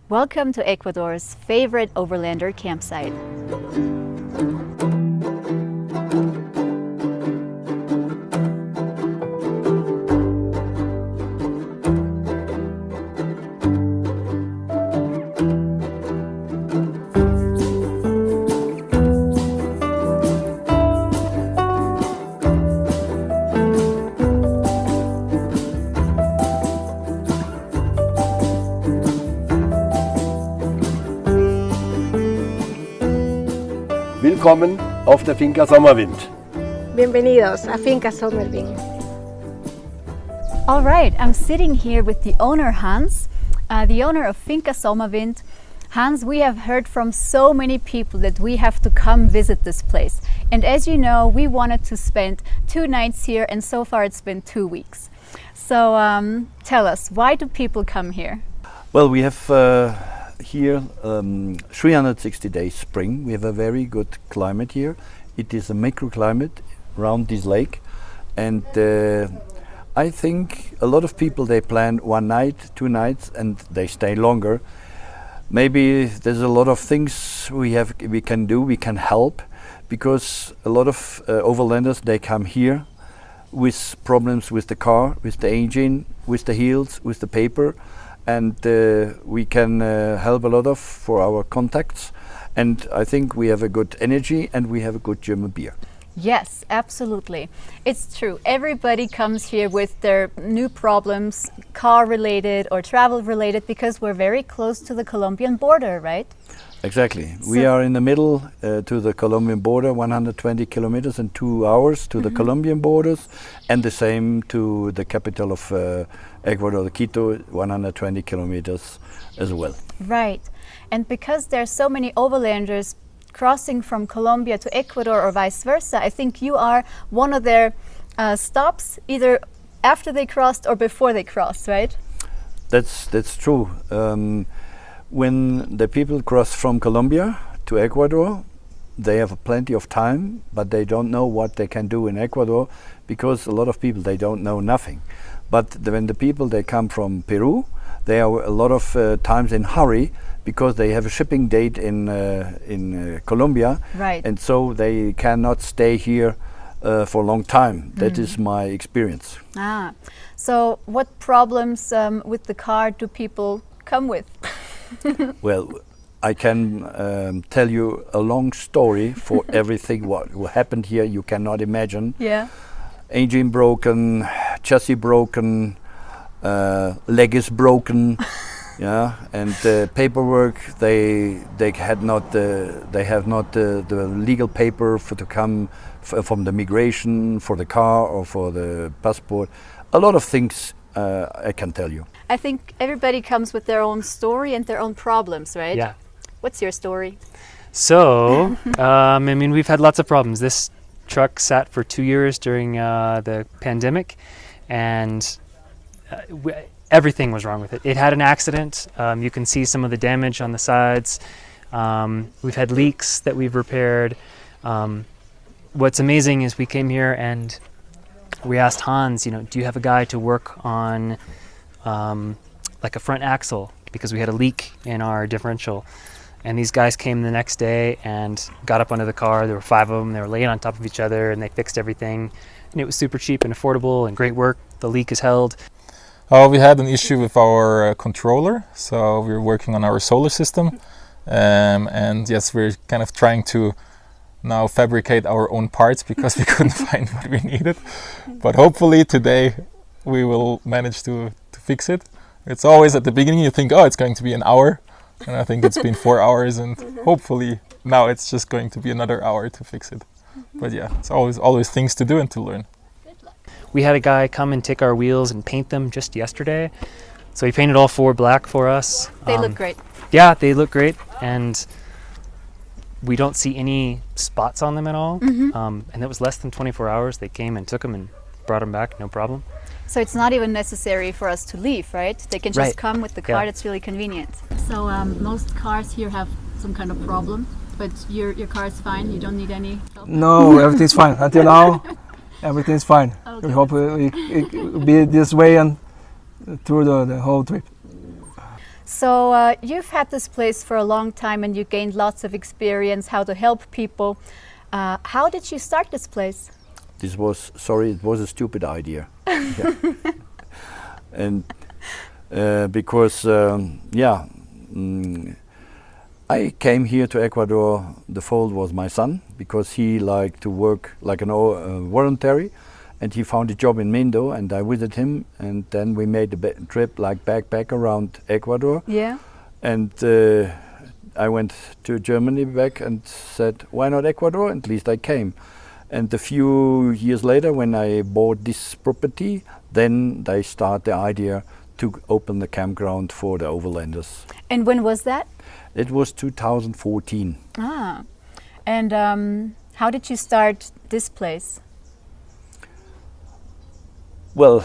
Welcome to Ecuador's favorite overlander campsite. Willkommen auf der Finca Sommerwind. Bienvenidos a Finca Sommerwind. All right, I'm sitting here with the owner Hans, the owner of Finca Sommerwind. Hans, we have heard from so many people that we have to come visit this place. And as you know, we wanted to spend 2 nights here, and so far it's been 2 weeks. So tell us, why do people come here? Well, we have here 360 days spring. We have a very good climate here. It is a microclimate around this lake, and I think a lot of people, they plan 1 night, 2 nights, and they stay longer. Maybe there's a lot of things we can do, we can help, because a lot of overlanders, they come here with problems with the car, with the engine, with the heels, with the paper, and we can help a lot of for our contacts. And I think we have a good energy and we have a good German beer. Yes, absolutely. It's true. Everybody comes here with their new problems, car related or travel related, because we're very close to the Colombian border, right? Exactly. We are in the middle to the Colombian border, 120 kilometers in 2 hours to the Colombian borders, and the same to the capital of Ecuador, Quito, 120 kilometers as well. Right. And because there's so many overlanders crossing from Colombia to Ecuador or vice versa, I think you are one of their stops, either after they crossed or before they crossed, right? That's true. When the people cross from Colombia to Ecuador, they have plenty of time, but they don't know what they can do in Ecuador, because a lot of people, they don't know nothing. But when the people, they come from Peru, they are a lot of times in hurry, because they have a shipping date in Colombia, right. And so they cannot stay here for a long time. That is my experience. Ah, so what problems with the car do people come with? Well, I can tell you a long story for everything what happened here. You cannot imagine. Yeah. Engine broken, chassis broken, leg is broken. Yeah, and paperwork, they have not the legal paper to come from the migration for the car or for the passport. A lot of things I can tell you. I think everybody comes with their own story and their own problems, right? Yeah. What's your story? So, I mean, we've had lots of problems. This truck sat for 2 years during the pandemic, and everything was wrong with it. It had an accident. You can see some of the damage on the sides. We've had leaks that we've repaired. What's amazing is we came here and we asked Hans, do you have a guy to work on like a front axle, because we had a leak in our differential. And these guys came the next day and got up under the car. There were 5 of them. They were laying on top of each other, and they fixed everything. And it was super cheap and affordable and great work. The leak is held. We had an issue with our controller, so we were working on our solar system. And yes, we're kind of trying to now fabricate our own parts, because we couldn't find what we needed. But hopefully today we will manage to fix it. It's always at the beginning you think, oh, it's going to be an hour. And I think it's been 4 hours, and hopefully now it's just going to be another hour to fix it. But yeah, it's always things to do and to learn. We had a guy come and take our wheels and paint them just yesterday. So he painted all 4 black for us. They look great. Yeah, they look great. And we don't see any spots on them at all. And it was less than 24 hours. They came and took them and brought them back, no problem. So it's not even necessary for us to leave, right? They can just come with the car. That's really convenient. So most cars here have some kind of problem, but your car is fine. You don't need any help? No, everything's fine. Until now, everything's fine. Okay. We hope it will be this way and through the whole trip. So you've had this place for a long time and you gained lots of experience how to help people. How did you start this place? It was a stupid idea. Yeah. And because, I came here to Ecuador, the fault was my son, because he liked to work like an voluntary, and he found a job in Mindo, and I visited him, and then we made a trip like backpack around Ecuador. Yeah. And I went to Germany back and said, why not Ecuador? At least I came. And a few years later, when I bought this property, then they start the idea to open the campground for the overlanders. And when was that? It was 2014. Ah. And how did you start this place? Well,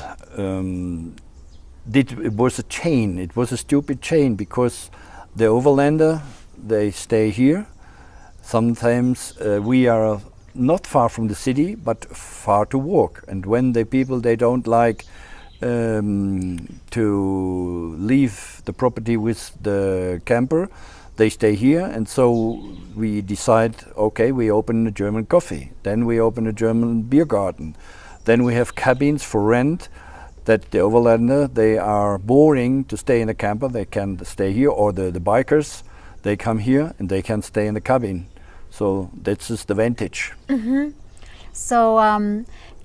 it was a chain. It was a stupid chain because the overlander, they stay here. Sometimes we are not far from the city, but far to walk. And when the people, they don't like to leave the property with the camper, they stay here. And so we decide, okay, we open a German coffee. Then we open a German beer garden. Then we have cabins for rent that the overlander, they are boring to stay in a camper. They can stay here, or the bikers, they come here and they can stay in the cabin. So that's just the vantage. Mm-hmm. So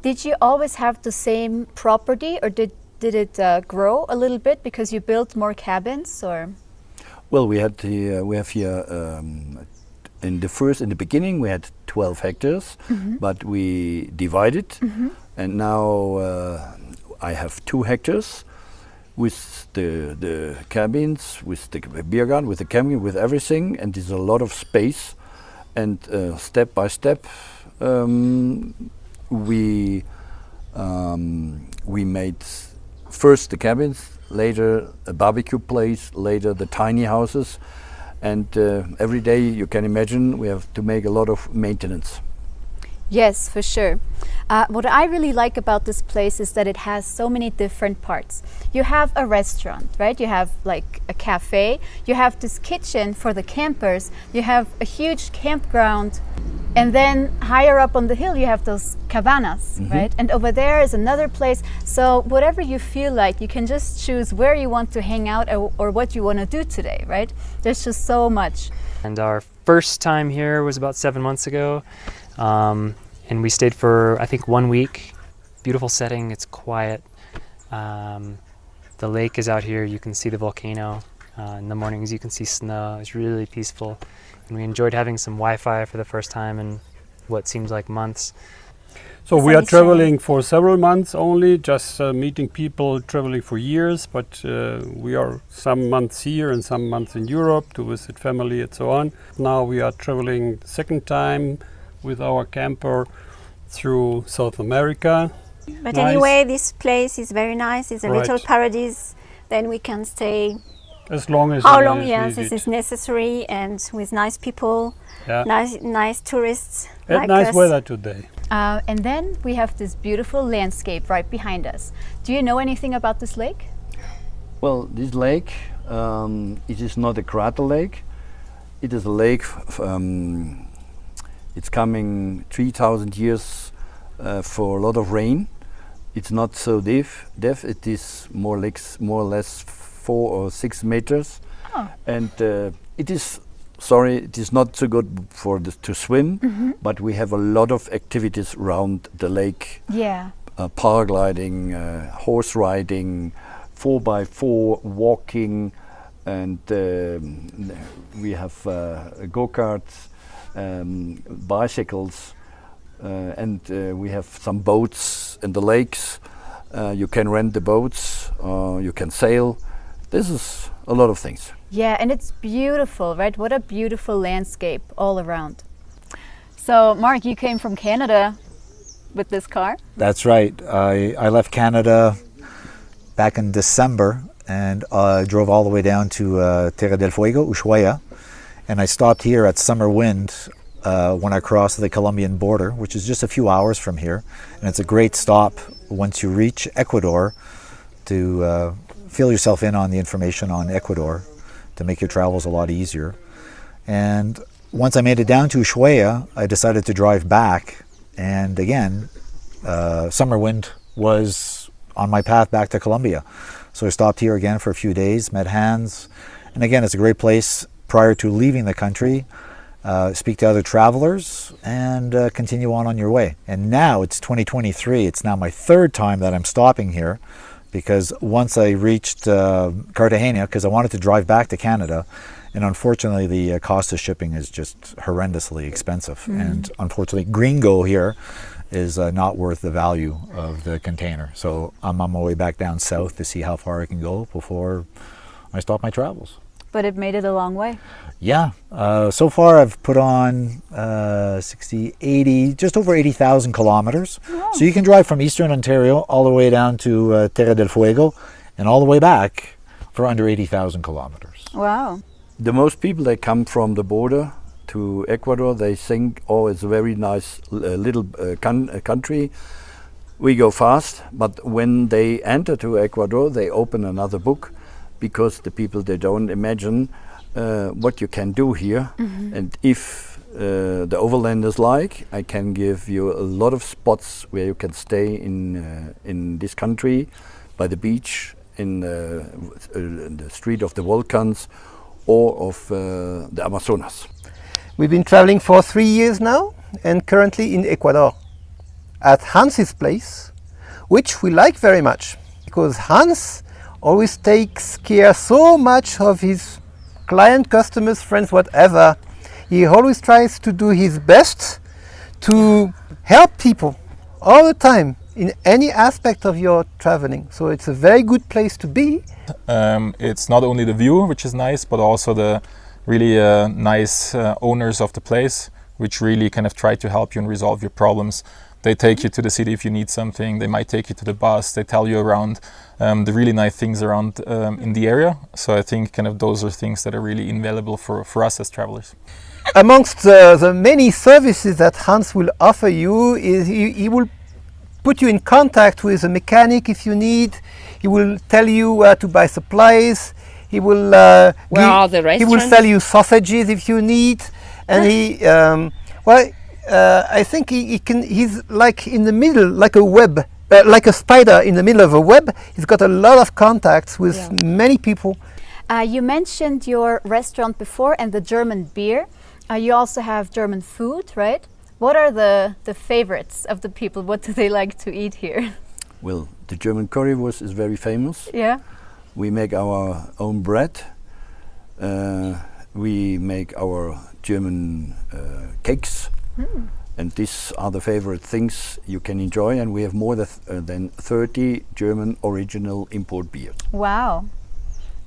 did you always have the same property, or did it grow a little bit because you built more cabins, or? Well, we have here in the beginning we had 12 hectares, but we divided, and now I have 2 hectares with the cabins, with the beer garden, with the camping, with everything, and there's a lot of space. And step by step, we made first the cabins, later a barbecue place, later the tiny houses, and every day you can imagine we have to make a lot of maintenance. Yes, for sure. What I really like about this place is that it has so many different parts. You have a restaurant, right? You have like a cafe. You have this kitchen for the campers. You have a huge campground. And then higher up on the hill, you have those cabanas, right? And over there is another place. So whatever you feel like, you can just choose where you want to hang out or what you want to do today, right? There's just so much. And our first time here was about 7 months ago. And we stayed for, I think, 1 week. Beautiful setting, it's quiet. The lake is out here, you can see the volcano. In the mornings you can see snow, it's really peaceful. And we enjoyed having some Wi-Fi for the first time in what seems like months. So we are traveling for several months only, just meeting people traveling for years, but we are some months here and some months in Europe to visit family and so on. Now we are traveling the second time with our camper through South America. But anyway, this place is very nice. It's a Right. little paradise. Then we can stay As long as how it long? is Yes, needed. this is necessary, and with nice people, Yeah. nice tourists And like nice us. weather today. And then we have this beautiful landscape right behind us. Do you know anything about this lake? Well, this lake, it is not a crater lake. It is a lake. It's coming 3,000 years for a lot of rain. It's not so deep. It is more or less 4 or 6 meters, and it is. Sorry, it is not so good for to swim, but we have a lot of activities around the lake. Yeah. Paragliding, horse riding, 4x4 walking, and we have go-karts, bicycles, and we have some boats in the lakes. You can rent the boats, you can sail. This is a lot of things. Yeah, and it's beautiful, right? What a beautiful landscape all around. So, Mark, you came from Canada with this car? That's right. I left Canada back in December and drove all the way down to Tierra del Fuego, Ushuaia, and I stopped here at Sommerwind when I crossed the Colombian border, which is just a few hours from here, and it's a great stop once you reach Ecuador to fill yourself in on the information on Ecuador to make your travels a lot easier. And once I made it down to Ushuaia, I decided to drive back. And again, Sommerwind was on my path back to Colombia. So I stopped here again for a few days, met Hans. And again, it's a great place prior to leaving the country. Speak to other travelers and continue on your way. And now it's 2023. It's now my third time that I'm stopping here, because once I reached Cartagena, because I wanted to drive back to Canada, and unfortunately the cost of shipping is just horrendously expensive. And unfortunately, Gringo here is not worth the value of the container. So I'm on my way back down south to see how far I can go before I stop my travels. But it made it a long way. Yeah, so far I've put on 80, just over 80,000 kilometers. Oh. So you can drive from Eastern Ontario all the way down to Terra del Fuego and all the way back for under 80,000 kilometers. Wow. The most people that come from the border to Ecuador, they think, oh, it's a very nice little country. We go fast, but when they enter to Ecuador, they open another book, because the people, they don't imagine what you can do here. And if the overlanders like, I can give you a lot of spots where you can stay in this country, by the beach, in the street of the volcans, or of the Amazonas. We've been traveling for 3 years now, and currently in Ecuador, at Hans's place, which we like very much, because Hans always takes care so much of his client, customers, friends, whatever. He always tries to do his best to help people all the time in any aspect of your traveling. So it's a very good place to be. It's not only the view, which is nice, but also the really nice owners of the place, which really kind of try to help you and resolve your problems. They take you to the city if you need something. They might take you to the bus. They tell you around the really nice things around in the area. So I think kind of those are things that are really invaluable for us as travelers. Amongst the many services that Hans will offer you, is he will put you in contact with a mechanic if you need. He will tell you where to buy supplies. He will where are the restaurants? He will sell you sausages if you need. And he I think he's like in the middle, like a web, like a spider in the middle of a web. He's got a lot of contacts with many people. You mentioned your restaurant before and the German beer. You also have German food, right? What are the favorites of the people? What do they like to eat here? Well, the German currywurst is very famous. Yeah. We make our own bread. We make our German cakes. And these are the favorite things you can enjoy, and we have more than 30 German original import beer. Wow.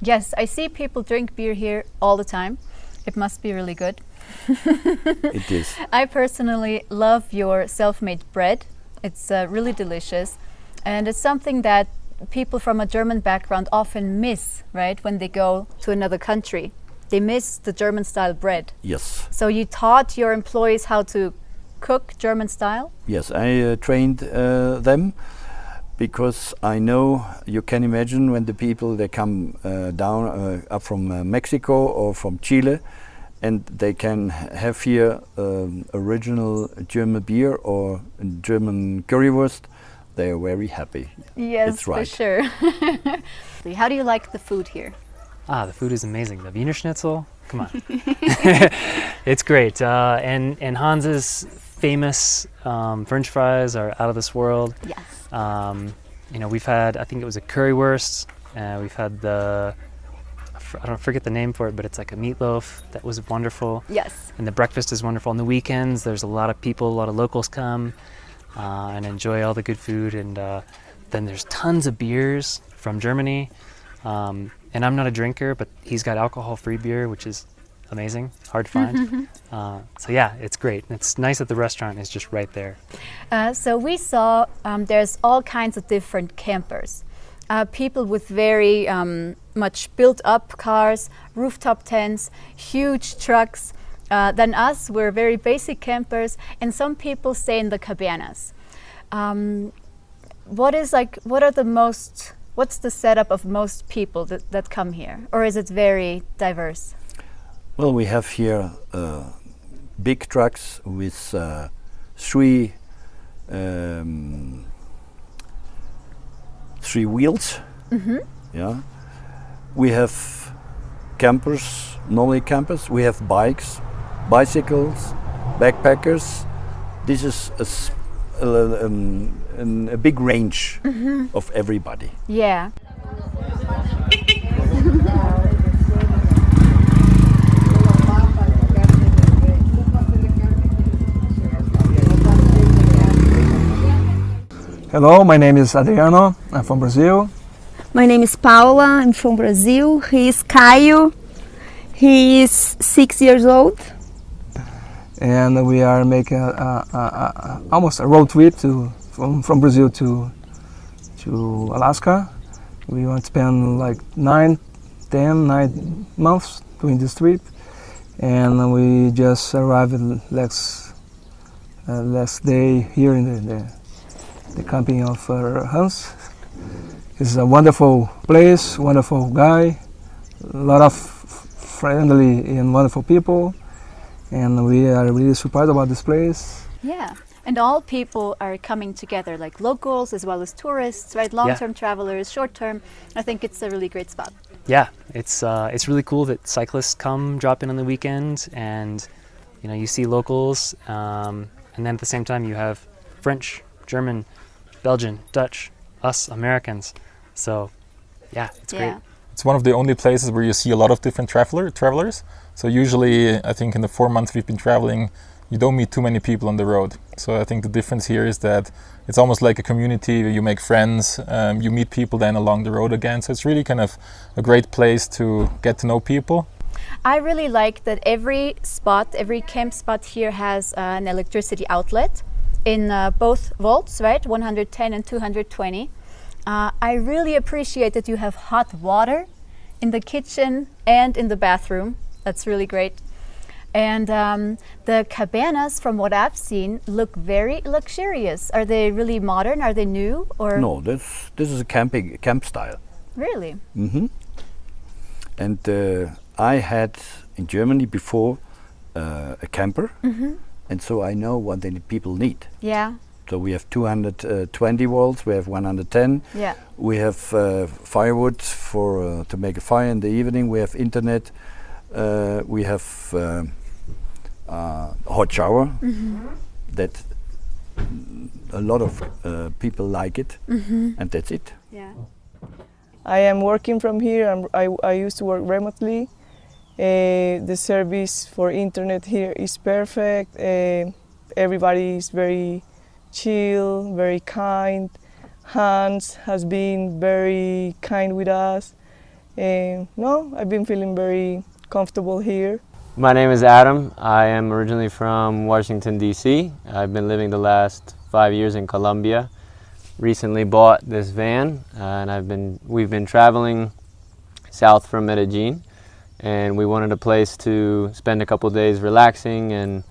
Yes, I see people drink beer here all the time. It must be really good. It is. I personally love your self-made bread. It's really delicious, and it's something that people from a German background often miss, right, when they go to another country. They miss the German style bread. Yes. So you taught your employees how to cook German style? Yes, I trained them, because I know, you can imagine, when the people, they come down up from Mexico or from Chile, and they can have here original German beer or German currywurst, they are very happy. Yes, it's right. For sure. How do you like the food here? The food is amazing. The Wiener Schnitzel, come on. It's great. And Hans's famous French fries are out of this world. Yes. We've had, I think it was a currywurst. We've had I don't forget the name for it, but it's like a meatloaf that was wonderful. Yes. And the breakfast is wonderful. On the weekends, there's a lot of people, a lot of locals come and enjoy all the good food. And then there's tons of beers from Germany. And I'm not a drinker, but he's got alcohol-free beer, which is amazing, hard to find. So yeah, it's great. It's nice that the restaurant is just right there. So we saw there's all kinds of different campers. People with very much built up cars, rooftop tents, huge trucks. Than us, we're very basic campers, and some people stay in the cabanas. What are the most What's the setup of most people that come here? Or is it very diverse? Well, we have here big trucks with three wheels. Yeah. We have campers, normally campers. We have bikes, bicycles, backpackers. This is a big range of everybody. Yeah. Hello, my name is Adriano. I'm from Brazil. My name is Paula. I'm from Brazil. He is Caio. He is 6 years old. And we are making almost a road trip from Brazil to Alaska. We want to spend like 9 months doing this trip. And we just arrived last day here in the camping of Hans. It's a wonderful place, wonderful guy, a lot of friendly and wonderful people, and we are really surprised about this place. Yeah, and all people are coming together, like locals as well as tourists, right? Long-term travelers, short-term. I think it's a really great spot. Yeah, it's really cool that cyclists come, drop in on the weekend, and you see locals, and then at the same time you have French, German, Belgian, Dutch, us Americans. So, yeah, it's great. It's one of the only places where you see a lot of different travelers. So usually, I think in the 4 months we've been traveling, you don't meet too many people on the road. So I think the difference here is that it's almost like a community where you make friends, you meet people then along the road again. So it's really kind of a great place to get to know people. I really like that every camp spot here has an electricity outlet in both volts, right? 110 and 220. I really appreciate that you have hot water in the kitchen and in the bathroom. That's really great. And the cabanas, from what I've seen, look very luxurious. Are they really modern? Are they new? Or no, this is a camp style. Really? Mm-hmm. And I had in Germany before a camper, and so I know what the people need. Yeah. So we have 220 volts, we have 110. Yeah. We have firewood to make a fire in the evening. We have internet. We have hot shower. That a lot of people like it, and that's it. Yeah. I am working from here. I used to work remotely. The service for internet here is perfect. Everybody is very chill, very kind. Hans has been very kind with us. I've been feeling very comfortable here. My name is Adam. I am originally from Washington, D.C. I've been living the last 5 years in Colombia. Recently bought this van, and we've been traveling south from Medellin, and we wanted a place to spend a couple days relaxing and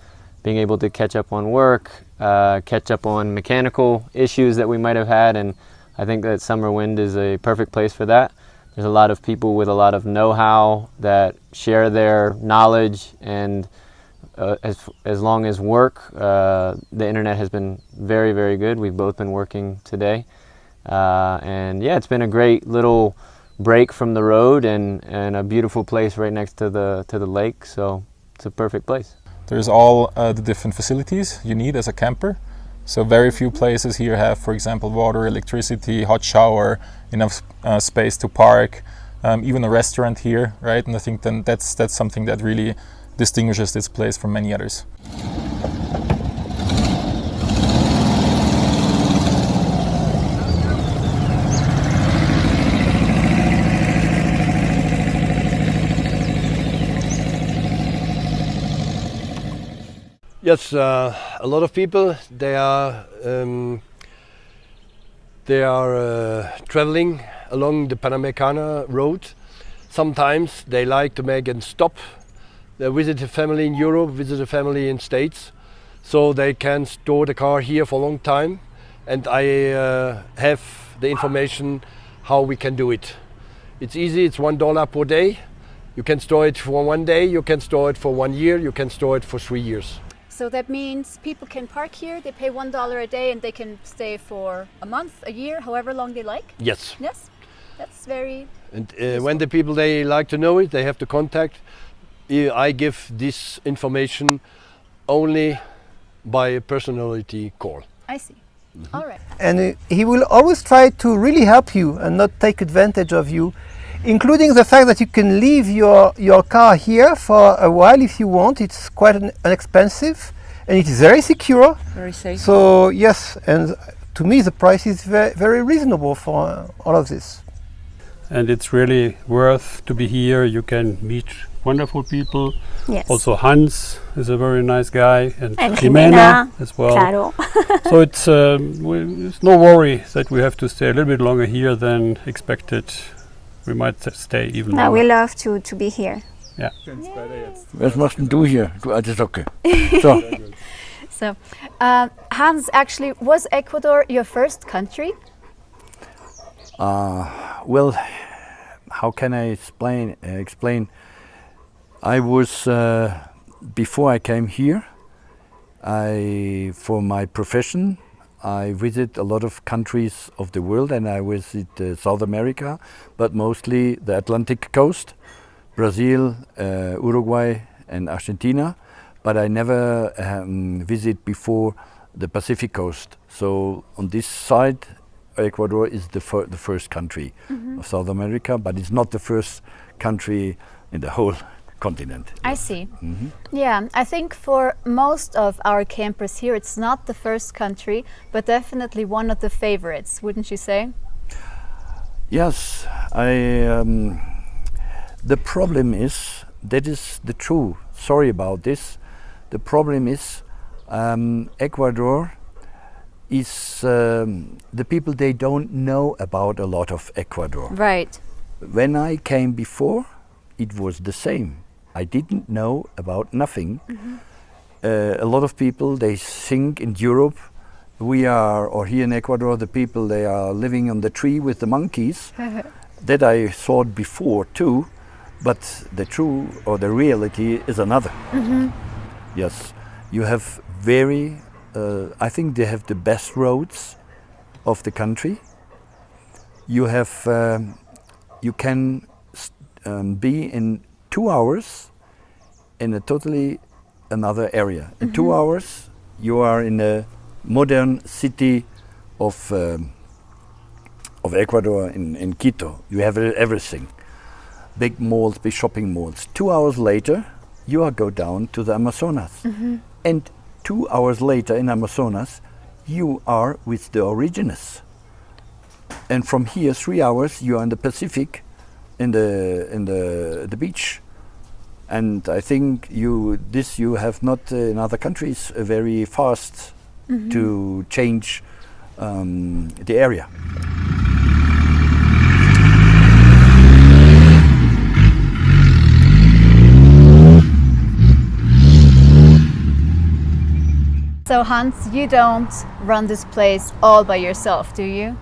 being able to catch up on work, catch up on mechanical issues that we might have had, and I think that Sommerwind is a perfect place for that. There's a lot of people with a lot of know-how that share their knowledge, and as long as work, the internet has been very, very good. We've both been working today, and yeah, it's been a great little break from the road and a beautiful place right next to the lake. So it's a perfect place. There's all the different facilities you need as a camper. So very few places here have, for example, water, electricity, hot shower, enough space to park, even a restaurant here, right? And I think then that's something that really distinguishes this place from many others. Yes, a lot of people, they are traveling along the Panamericana road. Sometimes they like to make a stop. They visit a family in Europe, visit a family in States, so they can store the car here for a long time. And I have the information how we can do it. It's easy, it's $1 per day. You can store it for 1 day, you can store it for 1 year, you can store it for 3 years. So that means people can park here, they pay $1 a day and they can stay for a month, a year, however long they like? Yes. Yes, that's very... And when the people, they like to know it, they have to contact. I give this information only by a personality call. I see. All right. And he will always try to really help you and not take advantage of you, including the fact that you can leave your car here for a while if you want. It's quite inexpensive and it is very secure. Very safe. So yes, and to me the price is very reasonable for all of this. And it's really worth to be here. You can meet wonderful people. Yes. Also Hans is a very nice guy, and Jimena as well. Claro. So it's no worry that we have to stay a little bit longer here than expected. We might stay even No, longer. we love to be here. Yeah. Was machst denn du hier, du alte Socke? So. So, Hans, actually, was Ecuador your first country? Well, how can I explain? I was before I came here. For my profession, I visit a lot of countries of the world, and I visit South America, but mostly the Atlantic coast, Brazil, Uruguay, and Argentina. But I never visit before the Pacific coast. So on this side, Ecuador is the first country of South America, but it's not the first country in the whole continent. I see. Yeah, I think for most of our campers here, it's not the first country, but definitely one of the favorites, wouldn't you say? Yes, the problem is, that is the truth. Sorry about this. The problem is Ecuador is the people, they don't know about a lot of Ecuador. Right. When I came before, it was the same. I didn't know about nothing. A lot of people, they think in Europe, or here in Ecuador, the people, they are living on the tree with the monkeys. That I thought before too, but the true or the reality is another. Yes, you have I think they have the best roads of the country. You have, you can be in 2 hours in a totally another area. In 2 hours, you are in a modern city of Ecuador, in Quito. You have everything, big malls, big shopping malls. 2 hours later, you go down to the Amazonas, and 2 hours later in Amazonas, you are with the Originals. And from here, 3 hours, you are in the Pacific, in the beach. And I think you have not in other countries very fast to change the area. So Hans, you don't run this place all by yourself, do you?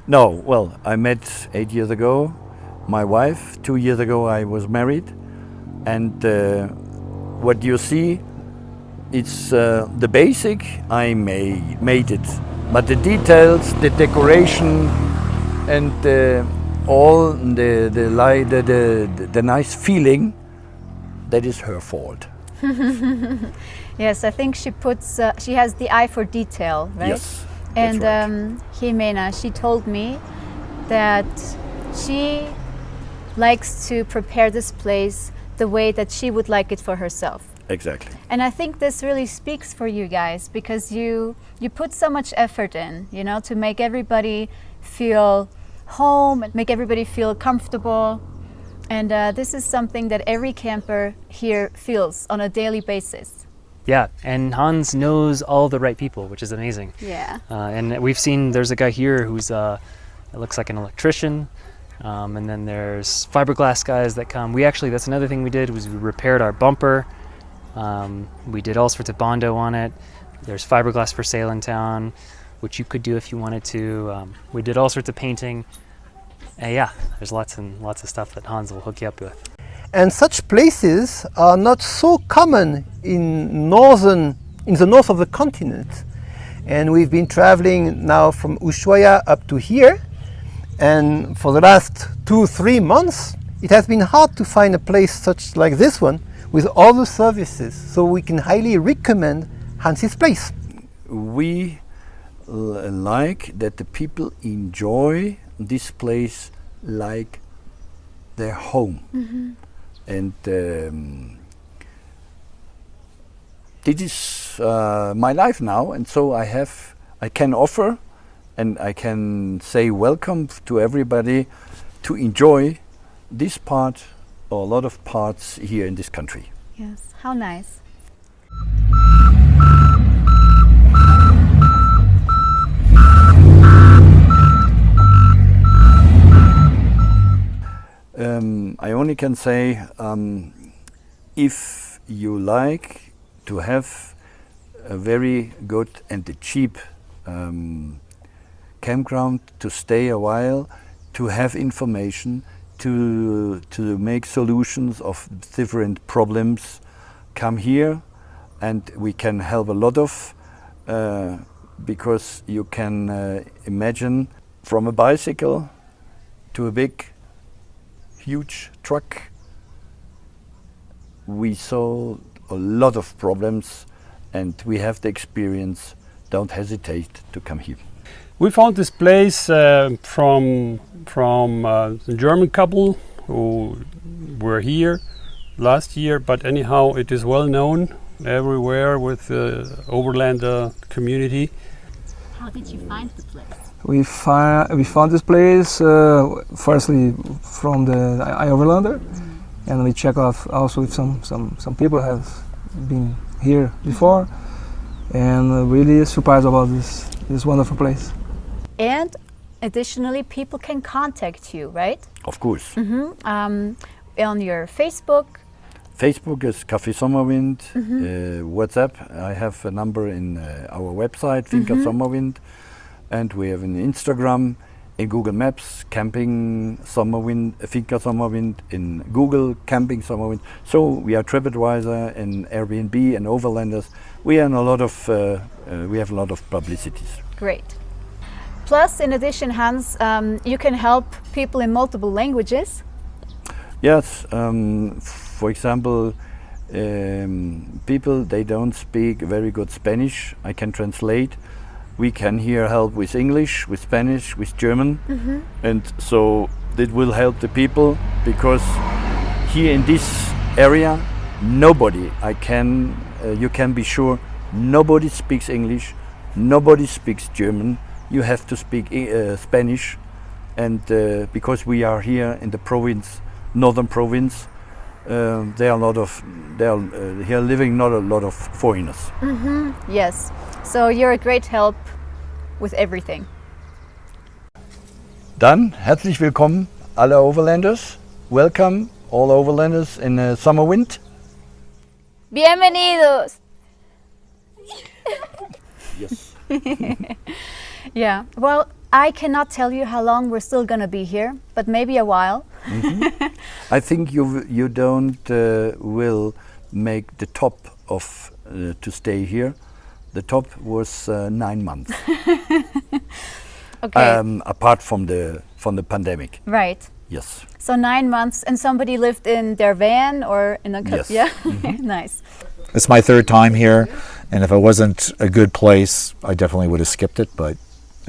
No, well, I met 8 years ago my wife. 2 years ago I was married, and what you see, it's the basic. I made it, but the details, the decoration, and all the nice feeling, that is her fault. Yes, I think she has the eye for detail, right? Yes. And right. Jimena, she told me that she likes to prepare this place the way that she would like it for herself. Exactly. And I think this really speaks for you guys, because you put so much effort in, you know, to make everybody feel home and make everybody feel comfortable. And this is something that every camper here feels on a daily basis. Yeah, and Hans knows all the right people, which is amazing. Yeah. And we've seen, there's a guy here who's, it looks like an electrician. And then there's fiberglass guys that come. That's another thing we did, was we repaired our bumper. We did all sorts of bondo on it. There's fiberglass for sale in town, which you could do if you wanted to. We did all sorts of painting. Yeah, there's lots and lots of stuff that Hans will hook you up with. And such places are not so common in the north of the continent. And we've been traveling now from Ushuaia up to here. And for the last 2-3 months, it has been hard to find a place such like this one with all the services. So we can highly recommend Hans's place. We like that the people enjoy this place like their home. Mm-hmm. And this is my life now, and so I can offer and I can say welcome to everybody to enjoy this part or a lot of parts here in this country. Yes, how nice. I only can say if you like to have a very good and a cheap campground to stay a while, to have information, to make solutions of different problems, come here and we can help a lot of because you can imagine from a bicycle to a big huge truck. We saw a lot of problems and we have the experience. Don't hesitate to come here. We found this place from the German couple who were here last year, but anyhow it is well known everywhere with the Overlander community. How did you find the place? We found this place firstly from the Overlander, and we check off also if some people have been here before, and really surprised about this wonderful place. And additionally, people can contact you, right? Of course. On your Facebook. Facebook is Copie Sommerwind. WhatsApp, I have a number in our website, Finca Sommerwind. And we have an Instagram, in Google Maps, Camping Sommerwind, Finca Sommerwind, in Google, Camping Sommerwind. So we are TripAdvisor and Airbnb and Overlanders. We have a lot of publicities. Great. Plus, in addition, Hans, you can help people in multiple languages. Yes, for example, people, they don't speak very good Spanish. I can translate. We can here help with English, with Spanish, with German. And so it will help the people because here in this area, nobody, you can be sure, nobody speaks English, nobody speaks German. You have to speak Spanish, and because we are here in the province, northern province, there are here living not a lot of foreigners. Yes, so you're a great help with everything. Dann herzlich willkommen alle Overlanders. Welcome all Overlanders in Sommerwind. Bienvenidos! Yes. Yeah, well, I cannot tell you how long we're still going to be here, but maybe a while. I think you don't will make the top of to stay here. The top was 9 months. Okay. Apart from the pandemic. Right. Yes. So 9 months, and somebody lived in their van or in a Yes. Yeah. Nice. It's my third time here, and if it wasn't a good place, I definitely would have skipped it. But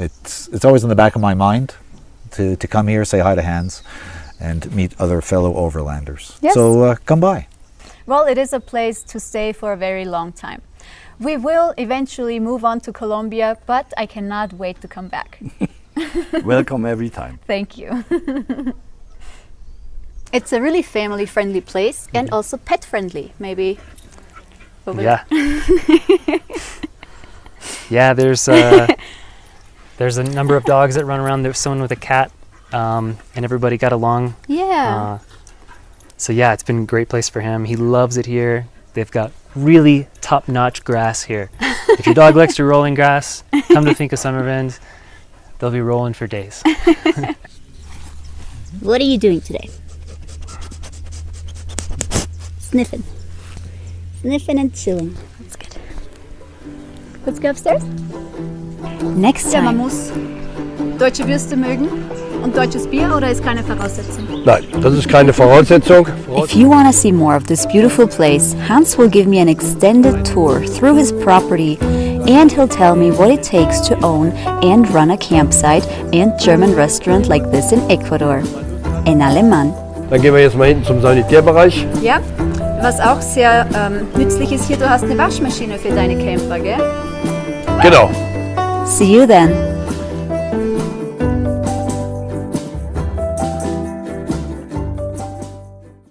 it's always in the back of my mind to come here, say hi to Hans, and meet other fellow Overlanders. Yes. So come by. Well, it is a place to stay for a very long time. We will eventually move on to Colombia, but I cannot wait to come back. Welcome every time. Thank you. It's a really family-friendly place and also pet-friendly, maybe. Over Yeah. there. Yeah, there's a number of dogs that run around. There's someone with a cat, and everybody got along. Yeah. So yeah, it's been a great place for him. He loves it here. They've got really top-notch grass here. If your dog likes to roll in grass, come to Finca Sommerwind. They'll be rolling for days. What are you doing today? Sniffing. Sniffing and chilling. That's good. Let's go upstairs. Next time. Man muss deutsche Würste mögen und deutsches Bier, oder ist keine Voraussetzung? Nein, das ist keine Voraussetzung. If you want to see more of this beautiful place, Hans will give me an extended tour through his property, and he'll tell me what it takes to own and run a campsite and German restaurant like this in Ecuador. En alemán. Dann gehen wir jetzt mal hinten zum Sanitärbereich. Ja, was auch sehr nützlich ist hier, du hast eine Waschmaschine für deine Camper, gell? Genau. See you then.